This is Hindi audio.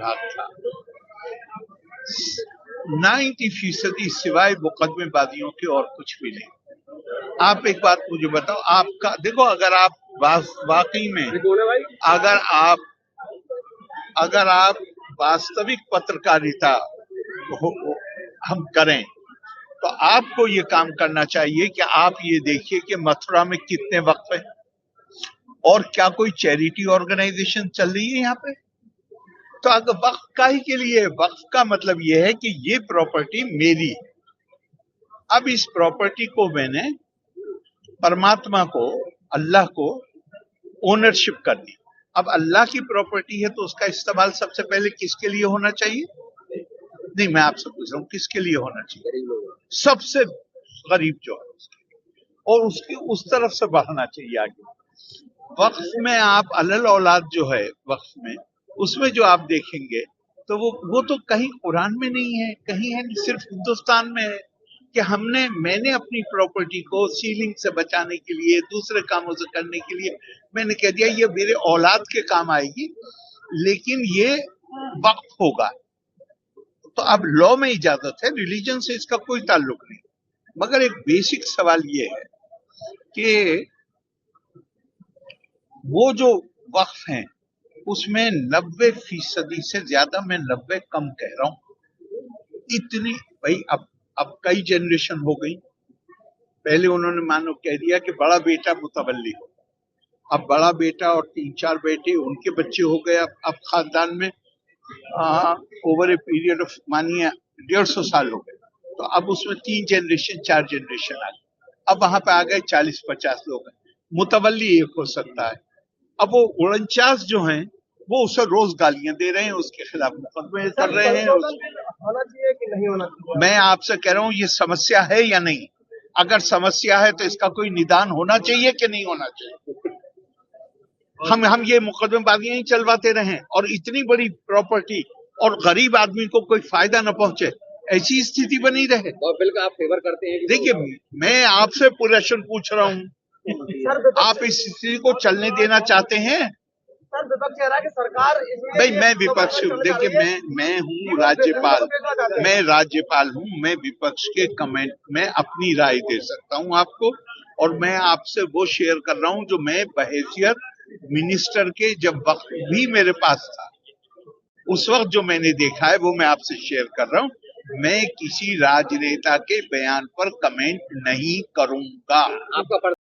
विभाग था। 90% सिवाय मुकदमेबाजियों के और कुछ भी नहीं। आप एक बात मुझे बताओ, आपका देखो, अगर आप वाकई में अगर आप वास्तविक पत्रकारिता हम करें तो आपको ये काम करना चाहिए कि आप ये देखिए कि मथुरा में कितने वक्फ हैं और क्या कोई चैरिटी ऑर्गेनाइजेशन चल रही है यहाँ पे। तो अगर वक्फ का ही के लिए, वक्फ का मतलब ये है कि ये प्रॉपर्टी मेरी है। अब इस प्रॉपर्टी को मैंने परमात्मा को, अल्लाह को ओनरशिप कर दी। अब अल्लाह की प्रॉपर्टी है तो उसका इस्तेमाल सबसे पहले किसके लिए होना चाहिए? नहीं, मैं आपसे पूछ रहा हूँ किसके लिए होना चाहिए? सबसे गरीब जो है, और उसकी उस तरफ से बढ़ना चाहिए आगे। वक्फ में आप अलल औलाद जो है, वक्फ में उसमें जो आप देखेंगे तो वो तो कहीं कुरान में नहीं है, कहीं है, सिर्फ हिंदुस्तान में है कि मैंने अपनी प्रॉपर्टी को सीलिंग से बचाने के लिए, दूसरे कामों से करने के लिए मैंने कह दिया ये मेरे औलाद के काम आएगी, लेकिन ये वक्फ होगा। तो अब लॉ में इजाजत है, रिलीजन से इसका कोई ताल्लुक नहीं। मगर एक बेसिक सवाल ये है कि वो जो वक्फ हैं उसमें 90% से ज्यादा, मैं 90 कम कह रहा हूं, इतनी भाई अब कई जनरेशन हो गई। पहले उन्होंने मानो कह दिया कि बड़ा बेटा मुतवल्ली हो, अब बड़ा बेटा और 3-4 बेटे, उनके बच्चे हो गए। अब खानदान में ओवर ए पीरियड ऑफ मानिए 150 साल हो गए, तो अब उसमें 3 जनरेशन 4 जनरेशन आ गई। अब वहां पे आ गए 40-50 लोग हैं, मुतवल्ली एक हो सकता है। अब वो 49 जो हैं वो उसे रोज गालियां दे रहे हैं, उसके खिलाफ मुकदमे कर रहे हैं। होना चाहिए कि नहीं होना चाहिए? मैं आपसे कह रहा हूँ ये समस्या है या नहीं? अगर समस्या है तो इसका कोई निदान होना चाहिए कि नहीं होना चाहिए? हम ये मुकदमेबाजियां ही चलवाते रहें और इतनी बड़ी प्रॉपर्टी और गरीब आदमी को कोई फायदा न पहुंचे, ऐसी स्थिति बनी रहे। और बिल का आप फेवर करते हैं? देखिए, मैं आपसे प्रश्न पूछ रहा हूँ, आप इस स्थिति को चलने देना चाहते हैं? सर, विपक्ष कह रहा है कि सरकार भाई, मैं विपक्ष, देखिए मैं हूँ राज्यपाल, मैं राज्यपाल हूँ, मैं विपक्ष के कमेंट में अपनी राय दे सकता हूँ आपको, और मैं आपसे वो शेयर कर रहा हूँ जो मैं बहैसियत मिनिस्टर के, जब वक्त भी मेरे पास था उस वक्त जो मैंने देखा है वो मैं आपसे शेयर कर रहा हूँ। मैं किसी राजनेता के बयान पर कमेंट नहीं करूंगा। आपका